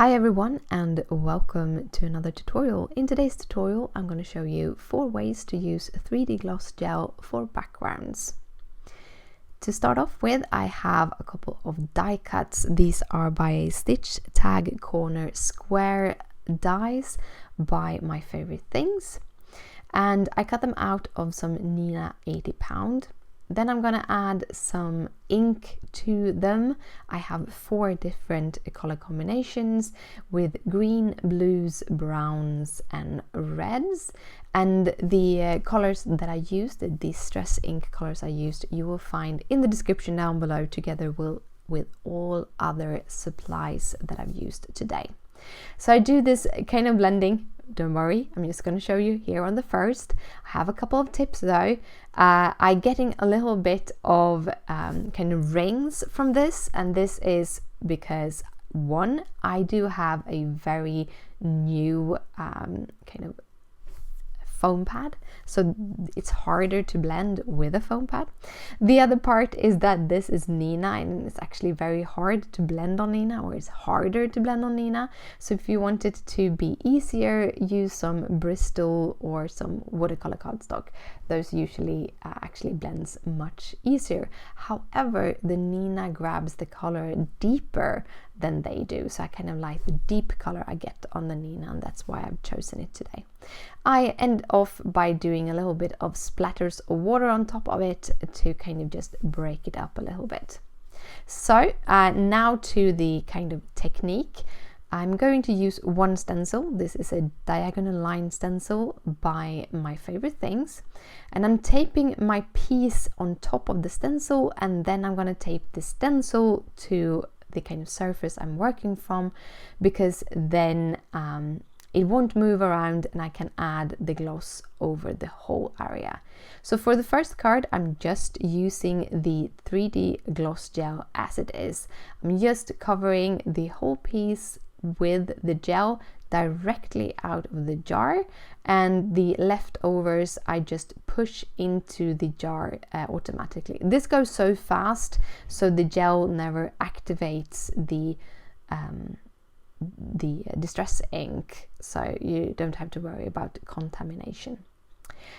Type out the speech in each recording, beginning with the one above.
Hi everyone and welcome to another tutorial. In today's tutorial I'm going to show you 4 ways to use 3D gloss gel for backgrounds. To start off with, I have a couple of die cuts. These are by a Stitch Tag Corner square dies by My Favorite Things, and I cut them out of some Neenah 80 lb. Then I'm gonna add some ink to them. I have 4 different color combinations with green, blues, browns and reds. And the colors that I used, the distress ink colors I used, you will find in the description down below together with all other supplies that I've used today. So I do this kind of blending. Don't worry, I'm just going to show you here on the first. I have a couple of tips though. I'm getting a little bit of kind of rings from this, and this is because one, I do have a very new kind of foam pad, so it's harder to blend with a foam pad. The other part is that this is Neenah and it's actually very hard to blend on Neenah, or it's harder to blend on Neenah. So if you want it to be easier, use some Bristol or some watercolor cardstock. Those usually actually blends much easier. However, the Neenah grabs the color deeper than they do, so I kind of like the deep color I get on the Neenah, and that's why I've chosen it today. I end off by doing a little bit of splatters of water on top of it to kind of just break it up a little bit. So now to the kind of technique. I'm going to use one stencil. This is a diagonal line stencil by My Favorite Things, and I'm taping my piece on top of the stencil, and then I'm going to tape the stencil to the kind of surface I'm working from, because then it won't move around and I can add the gloss over the whole area. So for the first card, I'm just using the 3D gloss gel as it is. I'm just covering the whole piece with the gel directly out of the jar, and the leftovers I just push into the jar automatically. This goes so fast, so the gel never activates the distress ink, so you don't have to worry about contamination.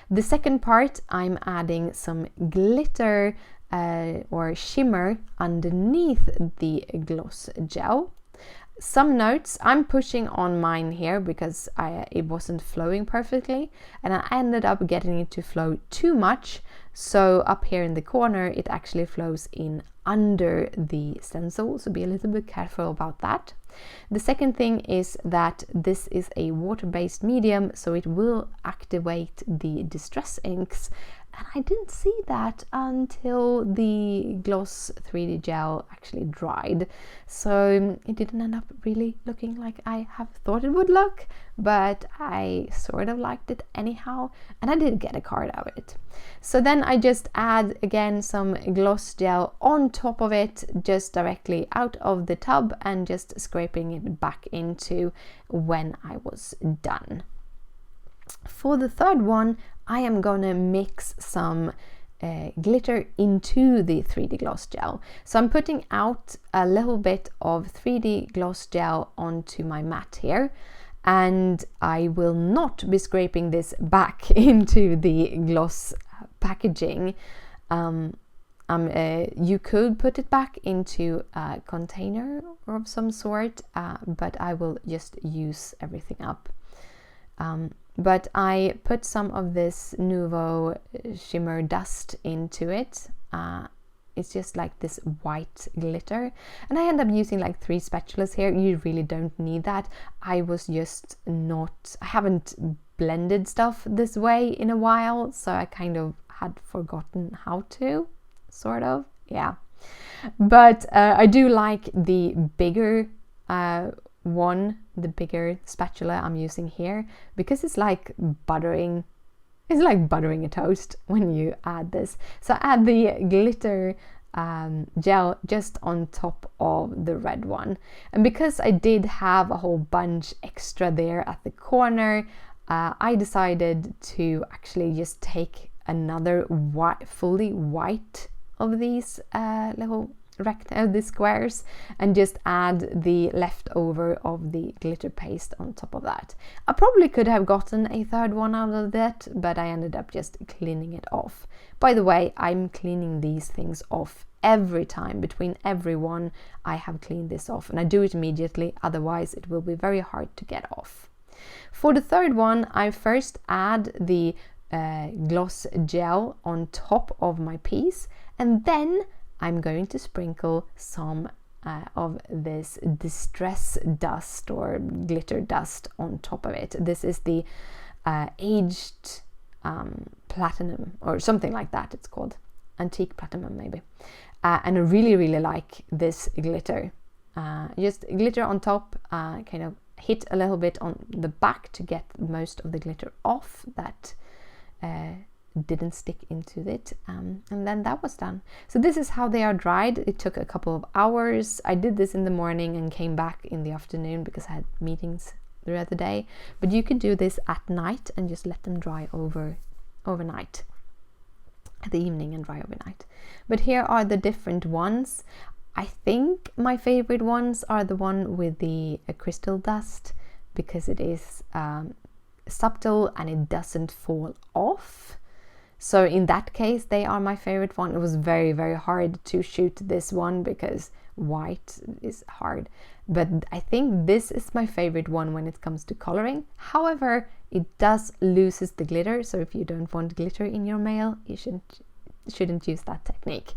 The second part, I'm adding some glitter or shimmer underneath the gloss gel. Some notes, I'm pushing on mine here because it wasn't flowing perfectly, and I ended up getting it to flow too much, so up here in the corner it actually flows in under the stencil, so be a little bit careful about that. The second thing is that this is a water-based medium, so it will activate the distress inks, and I didn't see that until the gloss 3D gel actually dried, so it didn't end up really looking like I have thought it would look, but I sort of liked it anyhow, and I did get a card out of it. So then I just add again some gloss gel on top of it, just directly out of the tub, and just scraping it back into when I was done. For the third one, I am gonna mix some glitter into the 3D gloss gel. So I'm putting out a little bit of 3D gloss gel onto my mat here, and I will not be scraping this back into the gloss packaging. You could put it back into a container of some sort, but I will just use everything up. But I put some of this Nuvo shimmer dust into it. It's just like this white glitter, and I end up using like 3 spatulas here. You really don't need that. I haven't blended stuff this way in a while, so I kind of had forgotten how to, sort of, yeah. But I do like the bigger the bigger spatula I'm using here, because it's like buttering a toast when you add this. So I add the glitter gel just on top of the red one, and because I did have a whole bunch extra there at the corner, I decided to actually just take another fully white of these little the squares, and just add the leftover of the glitter paste on top of that. I probably could have gotten a third one out of that, but I ended up just cleaning it off. By the way, I'm cleaning these things off every time. Between every one, I have cleaned this off, and I do it immediately, otherwise it will be very hard to get off. For the third one, I first add the gloss gel on top of my piece, and then I'm going to sprinkle some of this distress dust or glitter dust on top of it. This is the aged platinum or something like that it's called. Antique platinum maybe. And I really like this glitter. Just glitter on top, kind of hit a little bit on the back to get most of the glitter off that didn't stick into it, and then that was done. So this is how they are dried. It took a couple of hours. I did this in the morning and came back in the afternoon because I had meetings throughout the day, but you could do this at night and just let them dry overnight, at the evening, and dry overnight. But here are the different ones. I think my favorite ones are the one with the crystal dust, because it is subtle and it doesn't fall off. So in that case, they are my favorite one. It was very hard to shoot this one because white is hard, but I think this is my favorite one when it comes to coloring. However, it does loses the glitter, so if you don't want glitter in your mail, you shouldn't use that technique.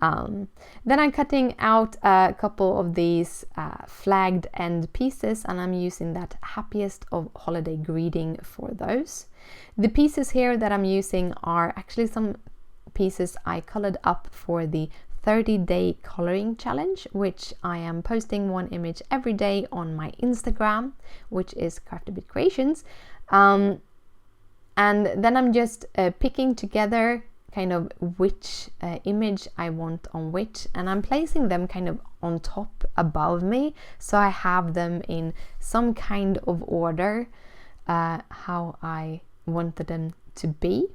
Then I'm cutting out a couple of these flagged end pieces, and I'm using that happiest of holiday greeting for those. The pieces here that I'm using are actually some pieces I colored up for the 30-day coloring challenge, which I am posting one image every day on my Instagram, which is Craftabit Creations. And then I'm just picking together kind of which image I want on which, and I'm placing them kind of on top above me, so I have them in some kind of order how I wanted them to be.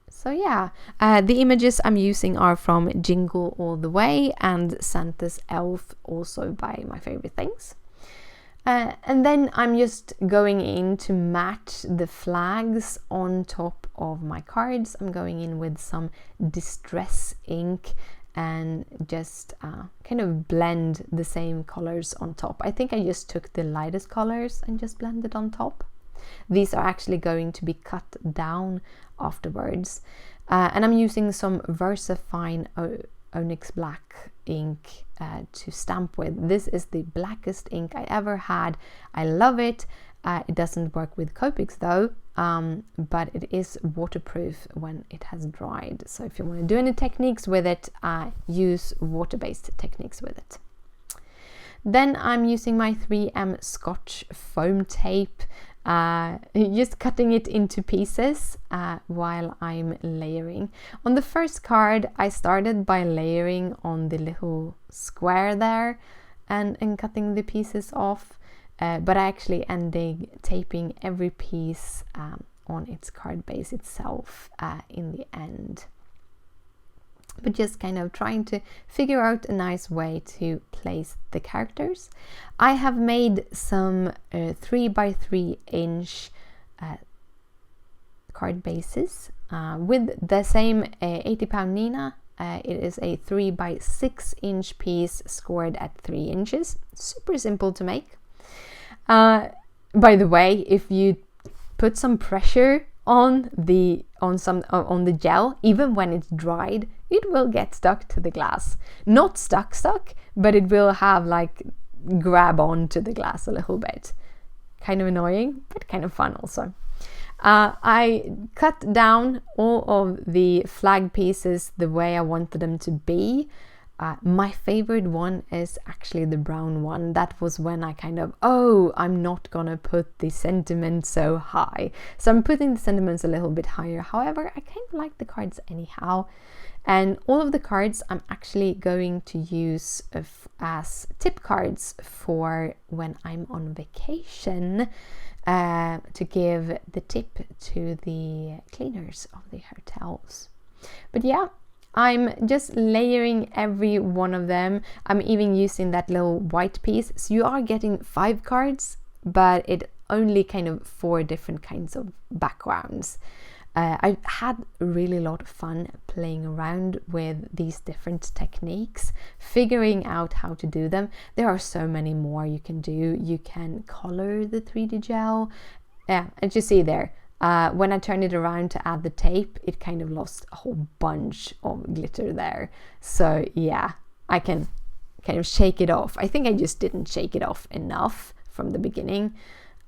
So yeah, the images I'm using are from Jingle All the Way and Santa's Elf, also by My Favorite Things. And then I'm just going in to match the flags on top of my cards. I'm going in with some distress ink and just kind of blend the same colors on top. I think I just took the lightest colors and just blended on top. These are actually going to be cut down afterwards. And I'm using some VersaFine Onyx Black ink to stamp with. This is the blackest ink I ever had. I love it. It doesn't work with Copics though, but it is waterproof when it has dried. So if you want to do any techniques with it, use water-based techniques with it. Then I'm using my 3M Scotch foam tape, just cutting it into pieces while I'm layering. On the first card, I started by layering on the little square there and cutting the pieces off, but I actually ended taping every piece on its card base itself in the end. But just kind of trying to figure out a nice way to place the characters. I have made some 3x3 inch card bases with the same 80-pound Nina. It is a 3x6 inch piece scored at 3 inches. Super simple to make. By the way, if you put some pressure on the gel, even when it's dried, it will get stuck to the glass. Not stuck, but it will have like grab on to the glass a little bit. Kind of annoying, but kind of fun also. I cut down all of the flag pieces the way I wanted them to be. My favorite one is actually the brown one. That was when I kind of, I'm not gonna put the sentiment so high. So I'm putting the sentiments a little bit higher. However, I kind of like the cards anyhow. And all of the cards I'm actually going to use as tip cards for when I'm on vacation, to give the tip to the cleaners of the hotels. But yeah, I'm just layering every one of them. I'm even using that little white piece. So you are getting 5 cards, but it only kind of 4 different kinds of backgrounds. I had really a lot of fun playing around with these different techniques, figuring out how to do them. There are so many more you can do. You can color the 3D gel. Yeah, as you see there, when I turned it around to add the tape, it kind of lost a whole bunch of glitter there. So yeah, I can kind of shake it off. I think I just didn't shake it off enough from the beginning.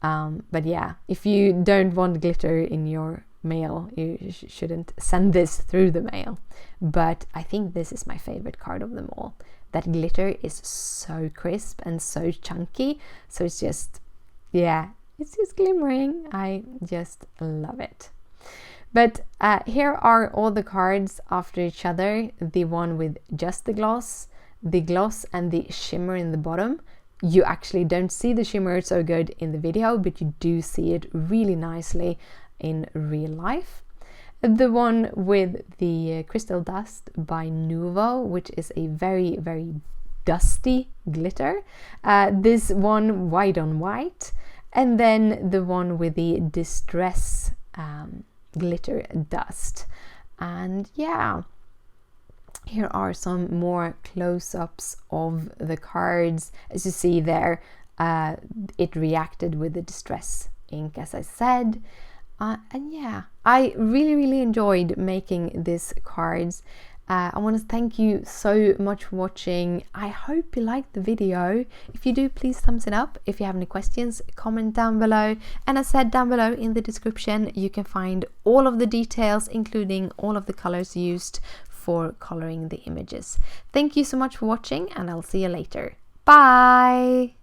But yeah, if you don't want glitter in your mail, you shouldn't send this through the mail. But I think this is my favorite card of them all. That glitter is so crisp and so chunky. So it's just, yeah, it's just glimmering. I just love it. But here are all the cards after each other. The one with just the gloss and the shimmer in the bottom. You actually don't see the shimmer so good in the video, but you do see it really nicely in real life. The one with the crystal dust by Nuvo, which is a very, very dusty glitter. This one white on white. And then the one with the distress glitter dust. And yeah, here are some more close-ups of the cards. As you see there, it reacted with the distress ink, as I said. And yeah, I really enjoyed making these cards. I want to thank you so much for watching. I hope you liked the video. If you do, please thumbs it up. If you have any questions, comment down below. And as said, down below in the description, you can find all of the details, including all of the colors used for coloring the images. Thank you so much for watching, and I'll see you later. Bye!